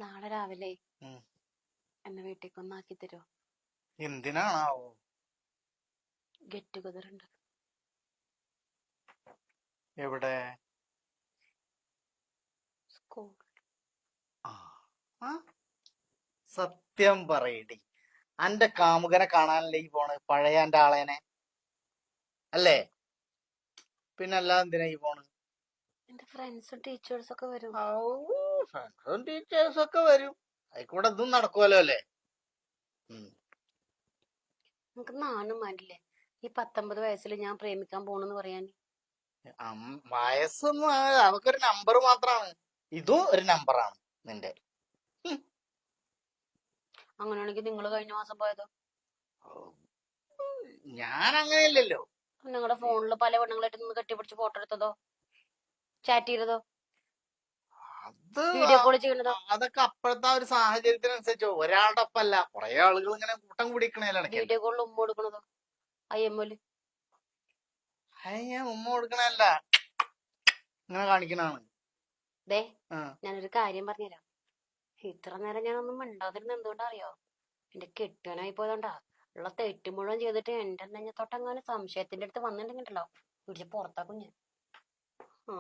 നാളെ രാവിലെ ഉം. എന്നെ വീട്ടിലേക്ക് ഒന്ന് ആക്കി തരുമോ? എന്തിനാണാവോ? ഗെറ്റ് ടുഗദർ ഉണ്ട്. എവിടെ? സ്കൂൾ. ആ ആ? സത്യം പറയടി, അന്റെ കാമുകനെ കാണാനല്ലേ ഈ പോണ്? പഴയ എന്റെ ആളേനെ അല്ലേ? പിന്നല്ലാതെ എന്തിനാ ഈ പോണ്? എന്റെ ഫ്രണ്ട്സും ടീച്ചേഴ്സും ഒക്കെ വരും. ഫ്രണ്ട്സും ടീച്ചേഴ്സും ഒക്കെ വരും. ആയിക്കൂടെ ഇതും നടക്കുമല്ലോ അല്ലേ? നമുക്ക് നാണം വേണ്ടില്ലേ ഈ 19 വയസ്സിൽ ഞാൻ പ്രേമിക്കാൻ പോണെന്ന് പറയാൻ? വയസ്സൊന്നും അതൊക്കെ നമ്പർ മാത്രമാണ്. ഇതും ഒരു നമ്പറാണ് നിന്റെ. അങ്ങനെയാണെങ്കിൽ നിങ്ങൾ കഴിഞ്ഞ മാസം പോയതോ? ഞാൻ അങ്ങനെയല്ലല്ലോ. നിങ്ങളുടെ ഫോണിൽ പല പെണ്ണുങ്ങളായിട്ട് നിന്ന് കെട്ടിപ്പിടിച്ച് ഫോട്ടോ എടുത്തതോ, ചാറ്റ് ചെയ്തതോ, അത് വീഡിയോ കോൾ ചെയ്യണതോ? അതൊക്കെ അപ്പോഴത്തെ ഒരു സാഹചര്യത്തിനനുസരിച്ചോ. ഒരാളുടെ ഒപ്പല്ല, കുറെ ആളുകൾ ഇങ്ങനെ കൂട്ടം കൂടിക്കണേലാണ്. വീഡിയോ കോളിൽ ഉമ്മ കൊടുക്കണതോ? അയ്യമ്മല് ഞാൻ ഉമ്മ കൊടുക്കണല്ല, ഇങ്ങനെ കാണിക്കണാണ്. ദേ, ഞാനൊരു കാര്യം പറഞ്ഞുതരാം. ഇത്ര നേരം ഞാനൊന്നും മിണ്ടാതിരുന്ന എന്തുകൊണ്ടാ അറിയോ? എന്റെ കെട്ടിയനായി പോയതുകൊണ്ടാ. ഉള്ള തെറ്റ് മുഴുവൻ ചെയ്തിട്ട് എന്റെ നെഞ്ഞത്തോട്ടങ്ങാനും സംശയത്തിന്റെ അടുത്ത് വന്നിട്ടുണ്ടല്ലോ, പിടിച്ച് പുറത്താക്കും ഞാൻ. ആ